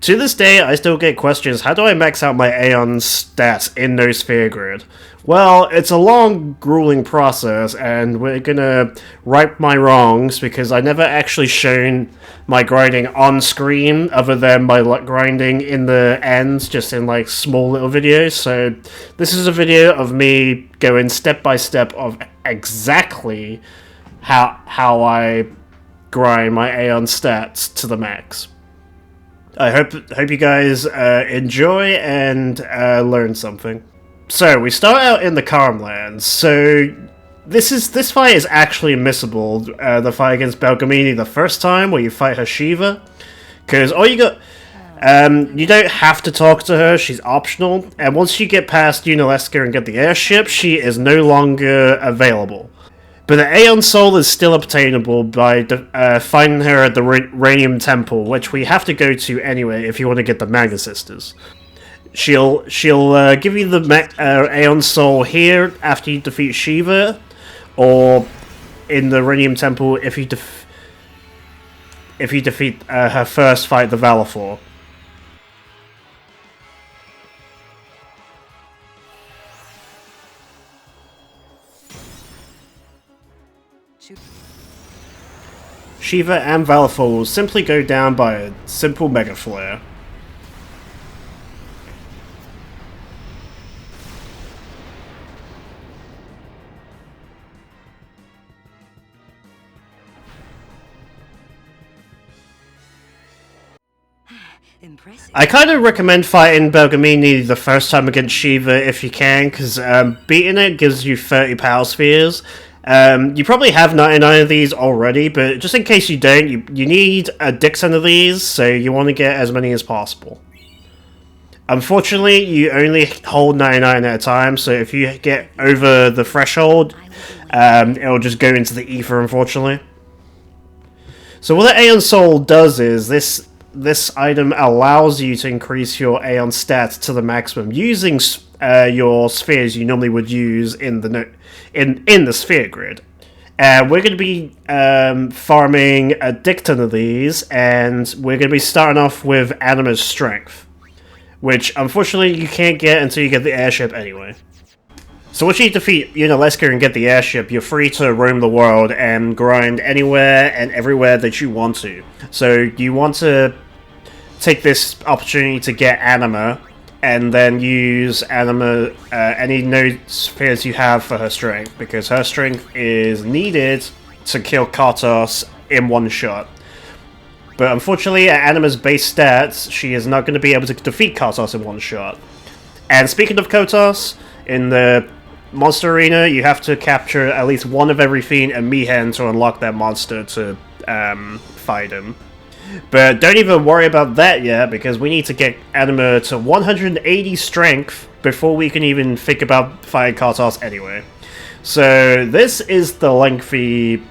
To this day, I still get questions, how do I max out my Aeon stats in no sphere grid? Well, it's a long, grueling process, and we're gonna right my wrongs, because I never actually shown my grinding on screen, other than my grinding in the ends, just in like small little videos, so this is a video of me going step by step of exactly how I grind my Aeon stats to the max. I hope you guys enjoy and learn something. So we start out in the Karmlands. So this fight is actually missable. The fight against Belgamini the first time, where you fight her Shiva, because all you got. You don't have to talk to her. She's optional. And once you get past Unaleska and get the airship, she is no longer available. But the Aeon Soul is still obtainable by finding her at the Radium Temple, which we have to go to anyway if you want to get the Magna Sisters. She'll give you the Aeon Soul here after you defeat Shiva, or in the Radium Temple if you defeat her first fight, the Valafor. Shiva and Valafor will simply go down by a simple Mega Flare. Impressive. I kind of recommend fighting Belgamini the first time against Shiva if you can, because beating it gives you 30 Power Spheres. You probably have 99 of these already, but just in case you don't, you need a Dixon of these, so you want to get as many as possible. Unfortunately, you only hold 99 at a time, so if you get over the threshold, it'll just go into the ether, unfortunately. So what the Aeon Soul does is, this item allows you to increase your Aeon stats to the maximum using your spheres you normally would use in the sphere grid. We're going to be farming a dick-ton of these, and we're going to be starting off with Anima's Strength, which unfortunately you can't get until you get the airship anyway. So once you defeat Unaleska and get the airship, you're free to roam the world and grind anywhere and everywhere that you want to. So you want to take this opportunity to get Anima, and then use Anima, any node spheres you have for her strength, because her strength is needed to kill Kartos in one shot. But unfortunately, at Anima's base stats, she is not going to be able to defeat Kartos in one shot. And speaking of Kartos, in the monster arena, you have to capture at least one of every fiend and Mihen to unlock that monster to fight him. But don't even worry about that yet, because we need to get Anima to 180 strength before we can even think about fighting Kartos anyway. So this is the lengthy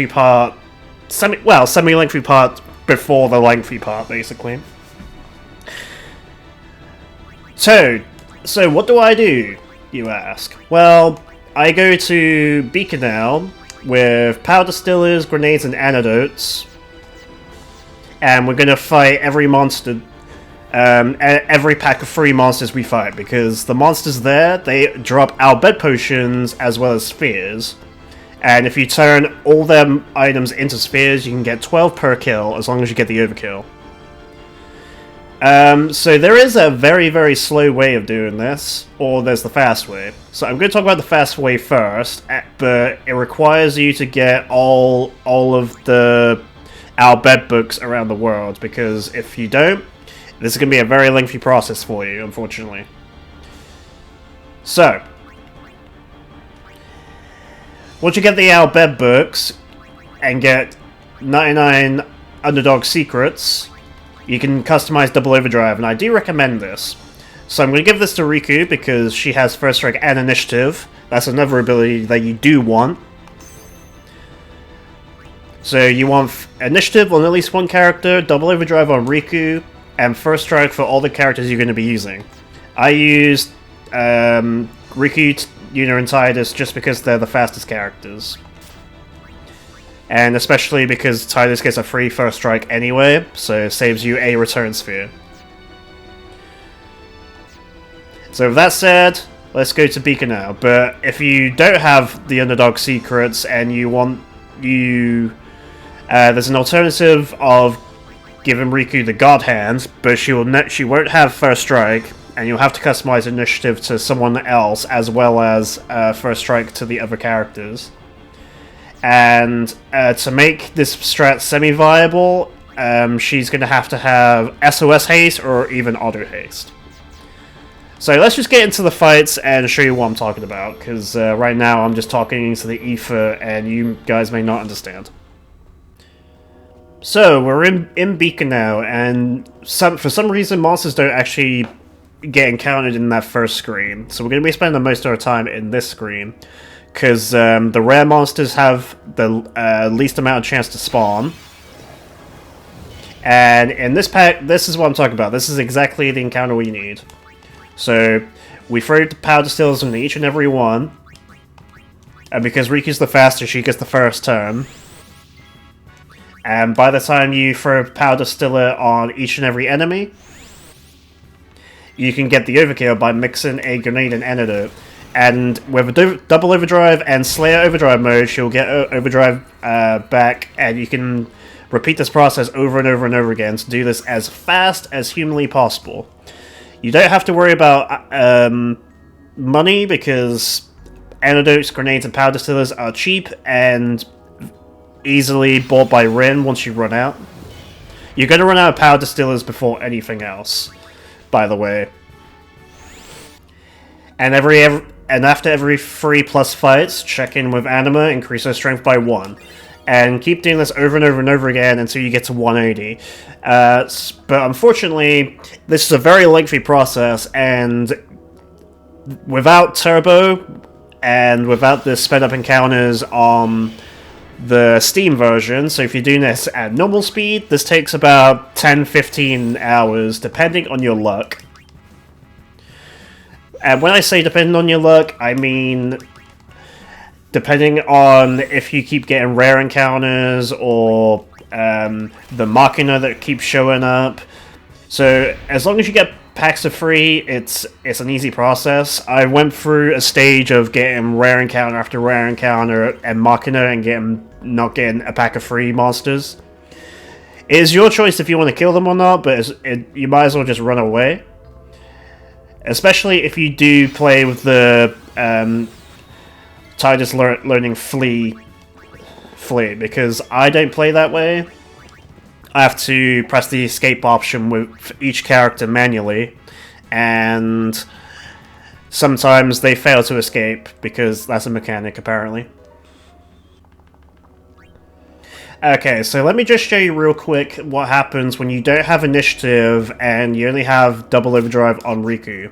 part, semi-lengthy part before the lengthy part, basically. So what do I do, you ask? Well, I go to Beaconel with power distillers, grenades, and antidotes. And we're going to fight every monster, every pack of 3 monsters we fight, because the monsters there, they drop our bed potions as well as spheres. And if you turn all them items into spheres, you can get 12 per kill, as long as you get the overkill. So there is a very, very slow way of doing this, or there's the fast way. So I'm going to talk about the fast way first, but it requires you to get all of our bed books around the world, because if you don't, this is going to be a very lengthy process for you, unfortunately. So, once you get the Al bed books and get 99 underdog secrets, you can customize Double Overdrive, and I do recommend this. So I'm going to give this to Riku because she has First Strike and Initiative. That's another ability that you do want. So you want Initiative on at least one character, Double Overdrive on Riku, and First Strike for all the characters you're going to be using. I used Riku, Yuna, and Tidus just because they're the fastest characters. And especially because Tidus gets a free first strike anyway, so it saves you a return sphere. So with that said, let's go to Beacon now. But if you don't have the Underdog secrets and you want there's an alternative of giving Riku the God Hand, but she won't have first strike, and you'll have to customize initiative to someone else as well as first strike to the other characters. And to make this strat semi-viable, she's going to have SOS haste or even auto haste. So let's just get into the fights and show you what I'm talking about, because right now I'm just talking into the ether and you guys may not understand. So we're in Beacon now, and for some reason monsters don't actually get encountered in that first screen. So we're going to be spending most of our time in this screen, because the rare monsters have the least amount of chance to spawn. And in this pack, this is what I'm talking about. This is exactly the encounter we need. So we throw the power distillers into each and every one. And because Riku's the fastest, she gets the first turn. And by the time you throw power distiller on each and every enemy, you can get the overkill by mixing a grenade and antidote. And with a double overdrive and Slayer overdrive mode, she'll get overdrive back, and you can repeat this process over and over and over again to do this as fast as humanly possible. You don't have to worry about money, because antidotes, grenades, and power distillers are cheap and easily bought by Rin once you run out. You're going to run out of power distillers before anything else, by the way. And after every 3+ fights, check in with Anima, increase her strength by 1. And keep doing this over and over and over again until you get to 180. But unfortunately, this is a very lengthy process, and without Turbo, and without the sped up encounters on the Steam version, so if you're doing this at normal speed, this takes about 10-15 hours, depending on your luck. And when I say depending on your luck, I mean depending on if you keep getting rare encounters or the Machina that keeps showing up. So as long as you get packs of free, it's an easy process. I went through a stage of getting rare encounter after rare encounter and Machina and not getting a pack of free monsters. It is your choice if you want to kill them or not, but you might as well just run away. Especially if you do play with the Tidus learning flee, because I don't play that way. I have to press the escape option with each character manually, and sometimes they fail to escape because that's a mechanic apparently. Okay, so let me just show you real quick what happens when you don't have initiative and you only have double overdrive on Riku.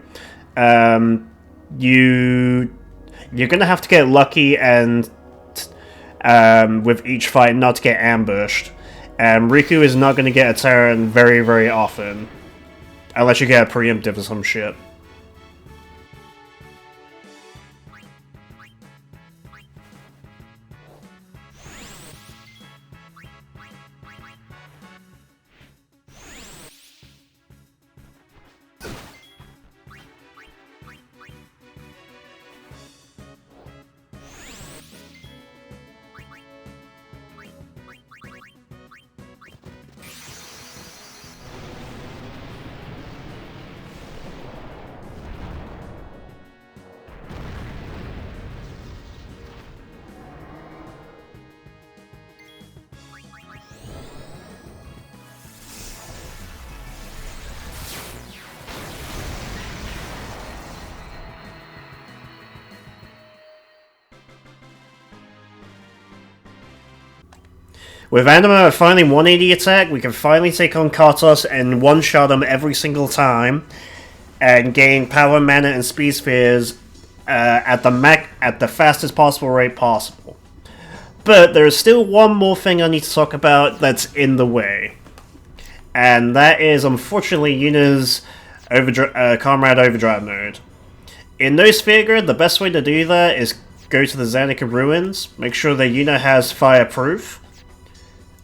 You're gonna have to get lucky and with each fight not to get ambushed. And Riku is not gonna get a turn very, very often, unless you get a preemptive or some shit. With Anima finally 180 attack, we can finally take on Kartos and one-shot him every single time, and gain power, mana, and speed spheres at the fastest possible rate possible. But there is still one more thing I need to talk about that's in the way, and that is unfortunately Yuna's Comrade Overdrive mode. In No Sphere Grid, the best way to do that is go to the Zanika Ruins, make sure that Yuna has fireproof,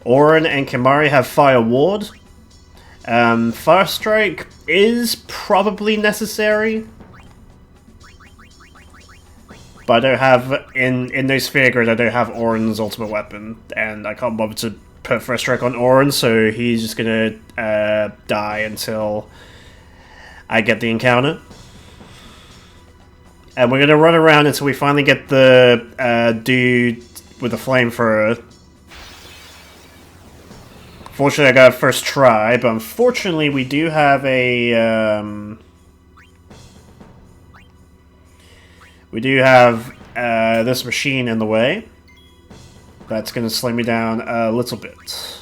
Auron and Kimari have Fire Ward. Fire Strike is probably necessary. But I don't have, in those Sphere Grid, I don't have Auron's ultimate weapon. And I can't bother to put First Strike on Auron, so he's just gonna die until I get the encounter. And we're gonna run around until we finally get the dude with the flamethrower. Fortunately, I got a first try, but unfortunately, we do have a this machine in the way. That's gonna slow me down a little bit.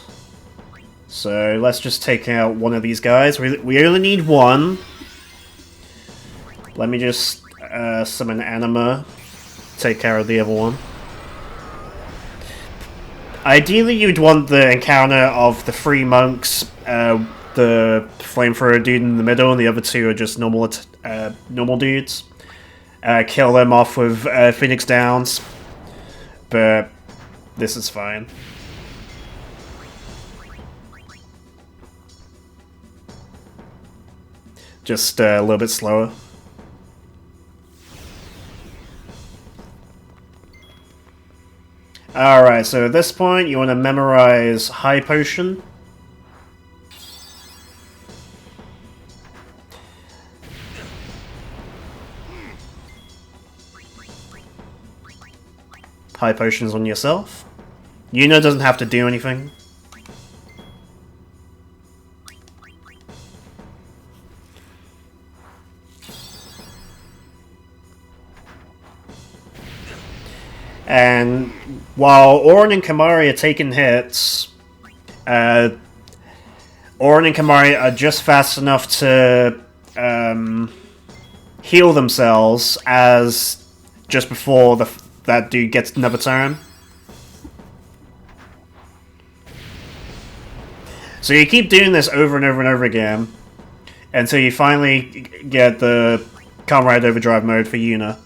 So let's just take out one of these guys. We only need one. Let me just summon Anima. Take care of the other one. Ideally, you'd want the encounter of the 3 monks, the flamethrower dude in the middle, and the other 2 are just normal dudes. Kill them off with Phoenix Downs, but this is fine. Just a little bit slower. Alright, so at this point, you want to memorize High Potion. High Potions on yourself. Yuna doesn't have to do anything. And while Auron and Kimari are taking hits, Auron and Kimari are just fast enough to heal themselves as just before that dude gets another turn. So you keep doing this over and over and over again until you finally get the Comrade Overdrive mode for Yuna.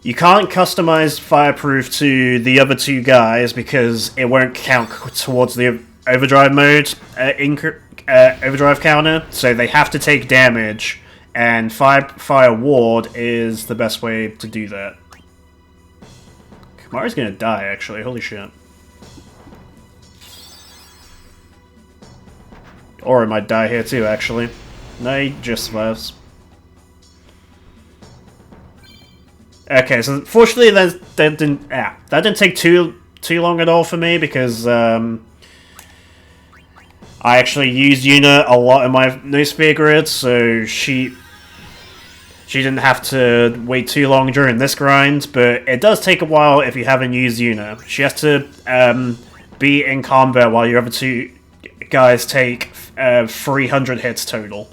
You can't customize Fireproof to the other 2 guys because it won't count towards the Overdrive mode Overdrive counter, so they have to take damage, and Fire Ward is the best way to do that. Kimari's gonna die, actually. Holy shit. Or it might die here too, actually. No, he just survives. Okay, so fortunately that didn't take too long at all for me because I actually used Yuna a lot in my No Sphere Grid, so she didn't have to wait too long during this grind, but it does take a while if you haven't used Yuna. She has to be in combat while your other 2 guys take 300 hits total.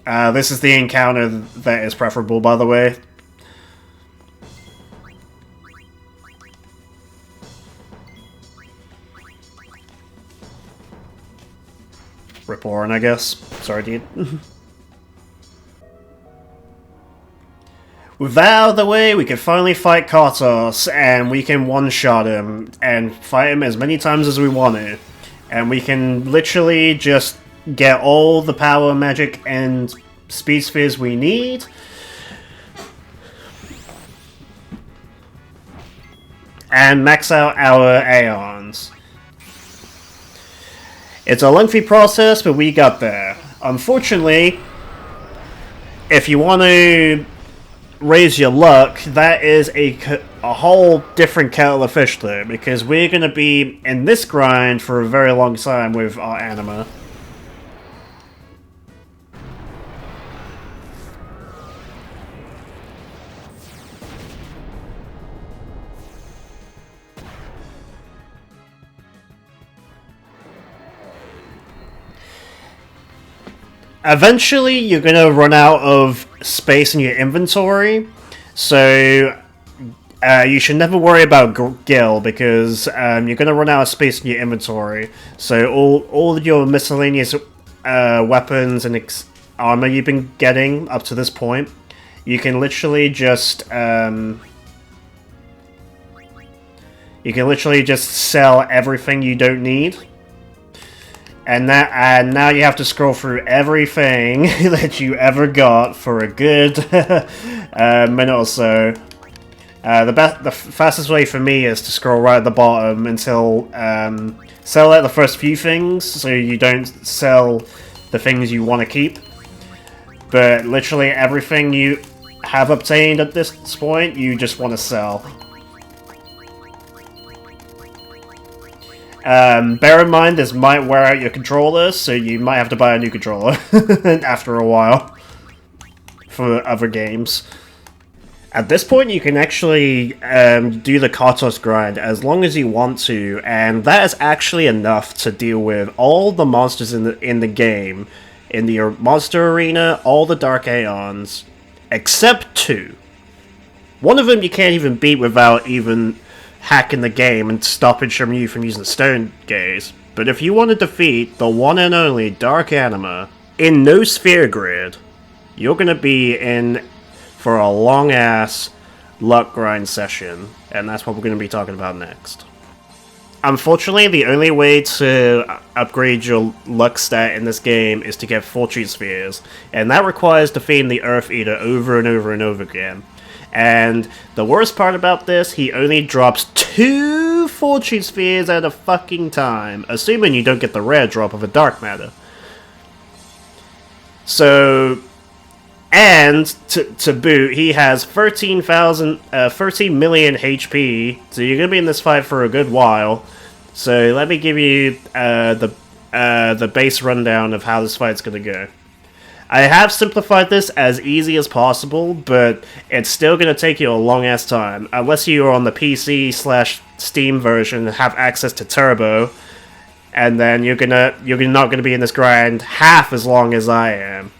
This is the encounter that is preferable, by the way. Rip Auron, I guess. Sorry, dude. With that out of the way, we can finally fight Kartos, and we can one-shot him, and fight him as many times as we want to. And we can literally just get all the power, magic, and speed spheres we need. And max out our Aeons. It's a lengthy process, but we got there. Unfortunately, if you want to raise your luck, that is a whole different kettle of fish though, because we're going to be in this grind for a very long time with our Anima. Eventually, you're going to run out of space in your inventory, so you should never worry about Gil, because you're going to run out of space in your inventory. So all your miscellaneous weapons and armor you've been getting up to this point, you can literally just sell everything you don't need. And now you have to scroll through everything that you ever got for a good minute or so. The fastest way for me is to scroll right at the bottom until sell out the first few things, so you don't sell the things you want to keep. But literally everything you have obtained at this point, you just want to sell. Bear in mind, this might wear out your controller, so you might have to buy a new controller after a while for other games. At this point, you can actually do the Kartos grind as long as you want to, and that is actually enough to deal with all the monsters in the game, in the monster arena, all the Dark Aeons, except 2. One of them you can't even beat without even hacking the game and stopping you from using the Stone Gaze. But if you want to defeat the one and only Dark Anima in no sphere grid, you're going to be in for a long-ass luck grind session, and that's what we're going to be talking about next. Unfortunately, the only way to upgrade your luck stat in this game is to get Fortune Spheres, and that requires defeating the Earth Eater over and over and over again. And the worst part about this, he only drops 2 Fortune Spheres at a fucking time, assuming you don't get the rare drop of a Dark Matter. So, and to boot, he has 13 million HP, so you're gonna be in this fight for a good while. So let me give you the base rundown of how this fight's gonna go. I have simplified this as easy as possible, but it's still going to take you a long-ass time. Unless you're on the PC/Steam version and have access to Turbo, and then you're not going to be in this grind half as long as I am.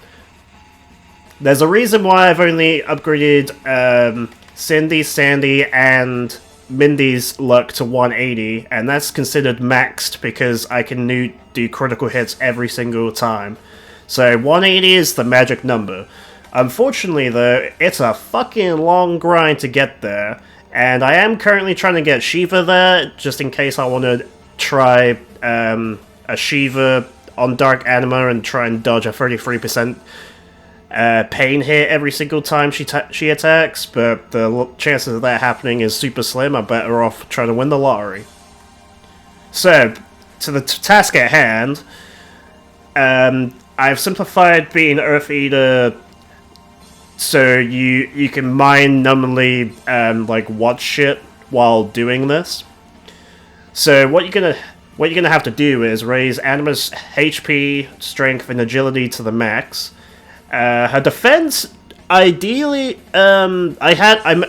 There's a reason why I've only upgraded Cindy, Sandy, and Mindy's luck to 180, and that's considered maxed because I can do critical hits every single time. So 180 is the magic number. Unfortunately though, it's a fucking long grind to get there, and I am currently trying to get Shiva there, just in case I want to try a Shiva on Dark Anima and try and dodge a 33% pain hit every single time she attacks, but the chances of that happening is super slim. I'm better off trying to win the lottery. So, to the task at hand, I've simplified being Earth Eater so you can mine numbly like watch shit while doing this. So what you're gonna have to do is raise Anima's HP, strength, and agility to the max. Her defense, ideally, I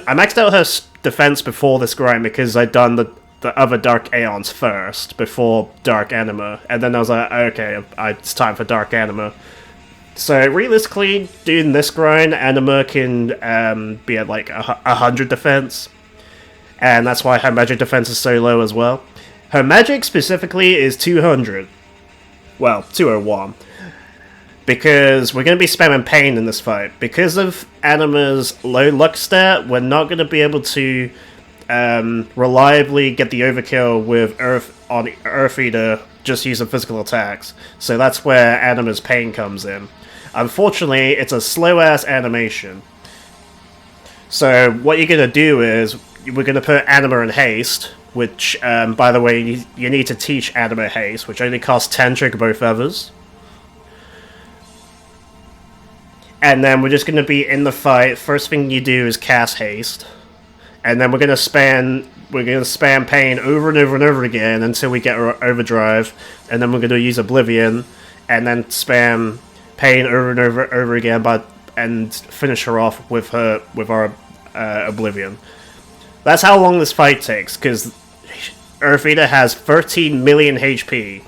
maxed out her defense before this grind because I'd done the other Dark Aeons first, before Dark Anima, and then I was like, okay, it's time for Dark Anima. So realistically, doing this grind, Anima can be at like 100 defense, and that's why her magic defense is so low as well. Her magic specifically is 200. Well, 201. Because we're going to be spamming pain in this fight. Because of Anima's low luck stat, we're not going to be able to reliably get the overkill with Earth Eater just using physical attacks. So that's where Anima's pain comes in. Unfortunately, it's a slow-ass animation. So what you're going to do is, we're going to put Anima in haste, which, by the way, you need to teach Anima haste, which only costs 10 Chocobo Feathers. And then we're just going to be in the fight. First thing you do is cast haste. And then we're going to spam pain over and over and over again until we get overdrive, and then we're going to use Oblivion, and then spam pain over and over again, and finish her off with our Oblivion. That's how long this fight takes, because Earth Eater has 13 million HP,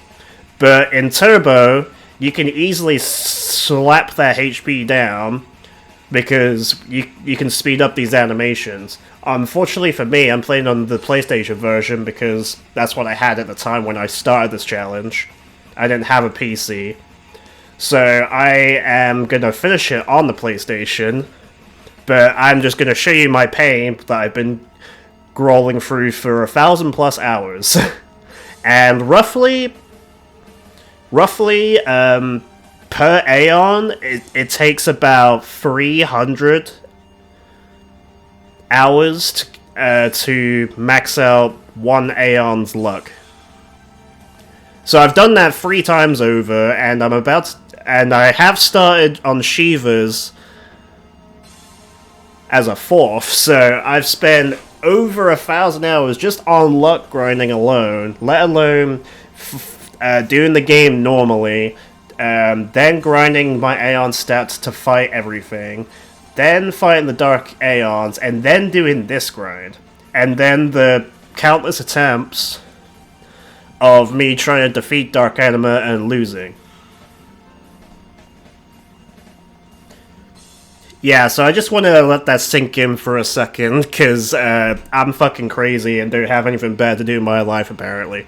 but in Turbo you can easily slap that HP down because you can speed up these animations. Unfortunately for me, I'm playing on the PlayStation version because that's what I had at the time when I started this challenge. I didn't have a PC. So I am going to finish it on the PlayStation But I'm just going to show you my pain that I've been scrolling through for 1,000+ hours. And roughly, per Aeon, it takes about 300 hours to max out one Aeon's luck. So I've done that 3 times over, and and I have started on Shiva's as a 4th, so I've spent over 1,000 hours just on luck grinding alone, let alone doing the game normally, then grinding my Aeon stats to fight everything, then fighting the Dark Aeons, and then doing this grind. And then the countless attempts of me trying to defeat Dark Anima and losing. Yeah, so I just want to let that sink in for a second, because I'm fucking crazy and don't have anything better to do in my life, apparently.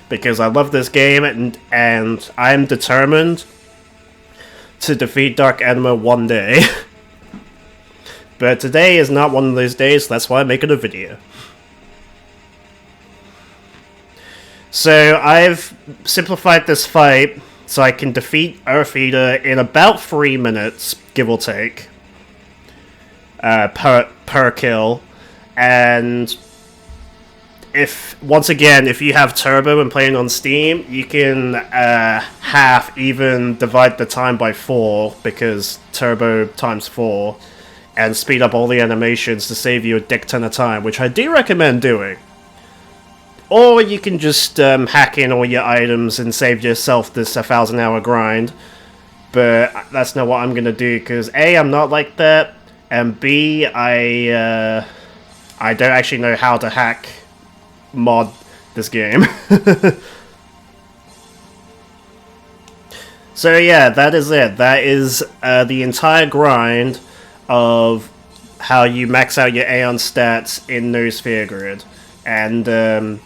Because I love this game, and I'm determined to defeat Dark Anima one day. But today is not one of those days, so that's why I'm making a video. So I've simplified this fight so I can defeat Earth Eater in about 3 minutes, give or take. Per kill, and if you have Turbo and playing on Steam, you can even divide the time by 4, because Turbo times 4, and speed up all the animations to save you a dick ton of time, which I do recommend doing. Or you can just hack in all your items and save yourself this 1,000-hour grind, but that's not what I'm gonna do, because A, I'm not like that, and B, I don't actually know how to hack mod this game. So yeah, that is it. That is the entire grind of how you max out your Aeon stats in Noosphere Grid. And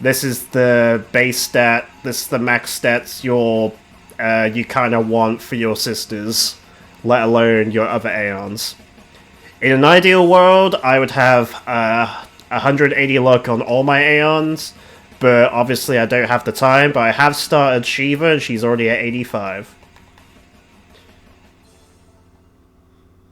this is the base stat, this is the max stats you kind of want for your sisters, let alone your other Aeons. In an ideal world, I would have 180 luck on all my Aeons, but obviously I don't have the time, but I have started Shiva and she's already at 85.